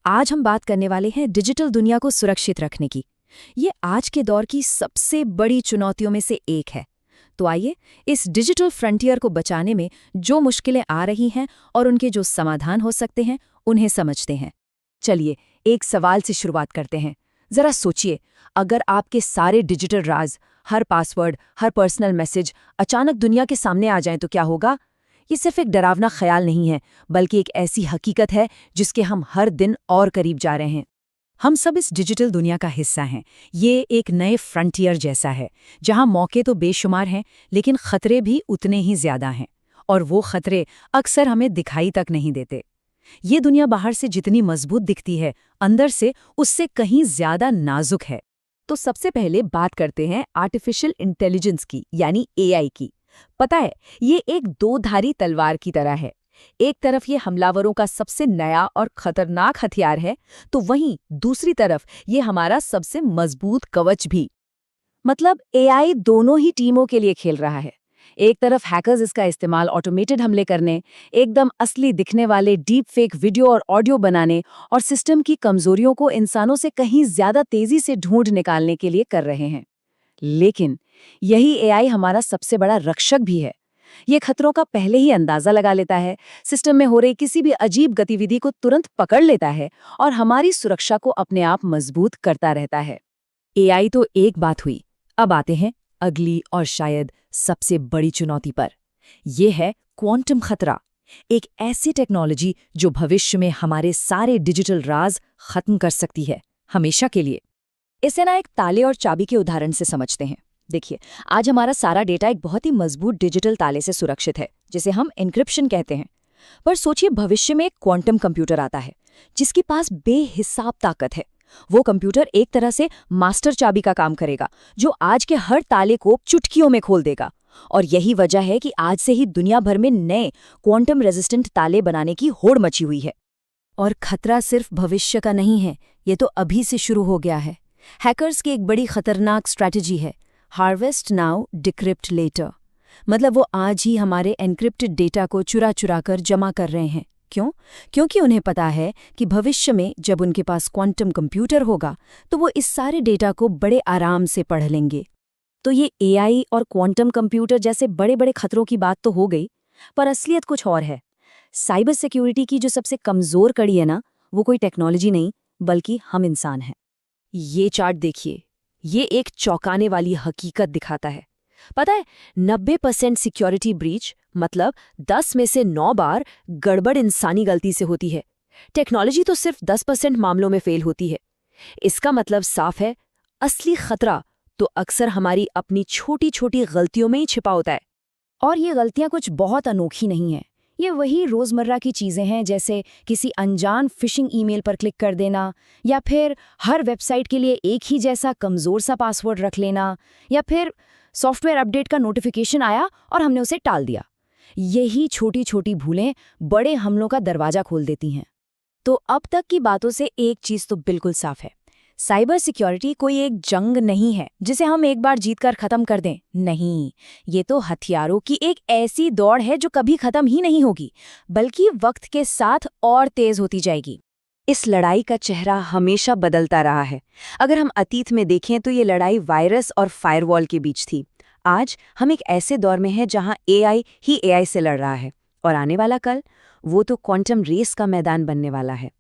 आज हम बात करने वाले हैं डिजिटल दुनिया को सुरक्षित रखने की। ये आज के दौर की सबसे बड़ी चुनौतियों में से एक है। तो आइए इस डिजिटल फ्रंटियर को बचाने में जो मुश्किलें आ रही हैं और उनके जो समाधान हो सकते हैं, उन्हें समझते हैं। चलिए एक सवाल से शुरुआत करते हैं। जरा सोचिए, अगर आपके सारे डिजिटल राज, हर पासवर्ड, हर पर्सनल मैसेज अचानक दुनिया के सामने आ जाएं तो क्या होगा? ये सिर्फ एक डरावना ख्याल नहीं है, बल्कि एक ऐसी हकीकत है जिसके हम हर दिन और करीब जा रहे हैं। हम सब इस डिजिटल दुनिया का हिस्सा हैं। ये एक नए फ्रंटियर जैसा है, जहां मौके तो बेशुमार हैं, लेकिन खतरे भी उतने ही ज्यादा हैं। और वो खतरे अक्सर हमें दिखाई तक नहीं देते। ये दुनिया बाहर से जितनी मजबूत दिखती है, अंदर से उससे कहीं ज्यादा नाजुक है। तो सबसे पहले बात करते हैं आर्टिफिशियल इंटेलिजेंस की, यानी एआई की। पता है, ये एक दो-धारी तलवार की तरह है। एक तरफ ये हमलावरों का सबसे नया और खतरनाक हथियार है, तो वहीं दूसरी तरफ ये हमारा सबसे मजबूत कवच भी। मतलब एआई दोनों ही टीमों के लिए खेल रहा है। एक तरफ हैकर्स इसका इस्तेमाल ऑटोमेटेड हमले करने, एकदम असली दिखने वाले डीप फेक वीडियो और ऑडियो बनाने और सिस्टम की कमजोरियों को इंसानों से कहीं ज्यादा तेजी से ढूंढ निकालने के लिए कर रहे हैं। लेकिन यही एआई हमारा सबसे बड़ा रक्षक भी है। ये खतरों का पहले ही अंदाजा लगा लेता है, सिस्टम में हो रही किसी भी अजीब गतिविधि को तुरंत पकड़ लेता है और हमारी सुरक्षा को अपने आप मजबूत करता रहता है। एआई तो एक बात हुई, अब आते हैं अगली और शायद सबसे बड़ी चुनौती पर। यह है क्वांटम खतरा। एक ऐसी टेक्नोलॉजी जो भविष्य में हमारे सारे डिजिटल राज खत्म कर सकती है, हमेशा के लिए। इसे ना एक ताले और चाबी के उदाहरण से समझते हैं। देखिए, आज हमारा सारा डेटा एक बहुत ही मजबूत डिजिटल ताले से सुरक्षित है, जिसे हम एन्क्रिप्शन कहते हैं। पर सोचिए, भविष्य में एक क्वांटम कंप्यूटर आता है, जिसके पास बेहिसाब ताकत है। वो कंप्यूटर एक तरह से मास्टर चाबी का काम करेगा, जो आज के हर ताले को चुटकियों में खोल देगा। और यही वजह है कि आज से ही दुनिया भर में नए क्वांटम रेजिस्टेंट ताले बनाने की होड़ मची हुई है। और खतरा सिर्फ भविष्य का नहीं है, ये तो अभी से शुरू हो गया है। हैकर्स की एक बड़ी खतरनाक स्ट्रैटेजी है हार्वेस्ट नाउ डिक्रिप्ट लेटर। मतलब वो आज ही हमारे एन्क्रिप्टेड डेटा को चुरा चुरा कर जमा कर रहे हैं। क्यों? क्योंकि उन्हें पता है कि भविष्य में जब उनके पास क्वांटम कंप्यूटर होगा, तो वो इस सारे डेटा को बड़े आराम से पढ़ लेंगे। तो ये एआई और क्वांटम कंप्यूटर जैसे बड़े बड़े खतरों की बात तो हो गई, पर असलियत कुछ और है। साइबर सिक्योरिटी की जो सबसे कमजोर कड़ी है ना, वो कोई टेक्नोलॉजी नहीं, बल्कि हम इंसान हैं। ये चार्ट देखिए, ये एक चौंकाने वाली हकीकत दिखाता है। पता है, 90% सिक्योरिटी ब्रीच, मतलब 10 में से 9 बार गड़बड़ इंसानी गलती से होती है। टेक्नोलॉजी तो सिर्फ 10% मामलों में फेल होती है। इसका मतलब साफ है, असली खतरा तो अक्सर हमारी अपनी छोटी छोटी गलतियों में ही छिपा होता है। और ये गलतियां कुछ बहुत अनोखी नहीं हैं। ये वही रोजमर्रा की चीजें हैं, जैसे किसी अनजान फिशिंग ईमेल पर क्लिक कर देना, या फिर हर वेबसाइट के लिए एक ही जैसा कमजोर सा पासवर्ड रख लेना, या फिर सॉफ्टवेयर अपडेट का नोटिफिकेशन आया और हमने उसे टाल दिया। यही छोटी छोटी भूलें बड़े हमलों का दरवाजा खोल देती हैं। तो अब तक की बातों से एक चीज तो बिल्कुल साफ है, साइबर सिक्योरिटी कोई एक जंग नहीं है जिसे हम एक बार जीतकर खत्म कर दें। नहीं, ये तो हथियारों की एक ऐसी दौड़ है जो कभी खत्म ही नहीं होगी, बल्कि वक्त के साथ और तेज होती जाएगी। इस लड़ाई का चेहरा हमेशा बदलता रहा है। अगर हम अतीत में देखें तो ये लड़ाई वायरस और फायरवॉल के बीच थी। आज हम एक ऐसे दौर में हैं जहां एआई ही एआई से लड़ रहा है, और आने वाला कल वो तो क्वांटम रेस का मैदान बनने वाला है।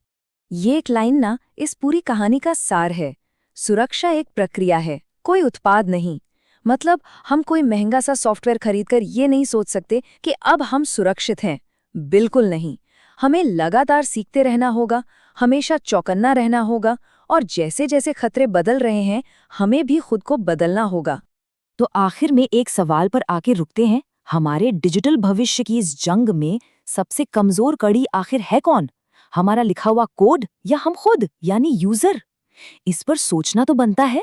ये एक लाइन ना इस पूरी कहानी का सार है। सुरक्षा एक प्रक्रिया है, कोई उत्पाद नहीं। मतलब हम कोई महंगा सा सॉफ्टवेयर खरीदकर ये नहीं सोच सकते कि अब हम सुरक्षित हैं। बिल्कुल नहीं। हमें लगातार सीखते रहना होगा, हमेशा चौकन्ना रहना होगा, और जैसे जैसे खतरे बदल रहे हैं, हमें भी खुद को बदलना होगा। तो आखिर में एक सवाल पर आके रुकते हैं, हमारे डिजिटल भविष्य की इस जंग में सबसे कमजोर कड़ी आखिर है कौन? हमारा लिखा हुआ कोड या हम खुद, यानी यूजर? इस पर सोचना तो बनता है।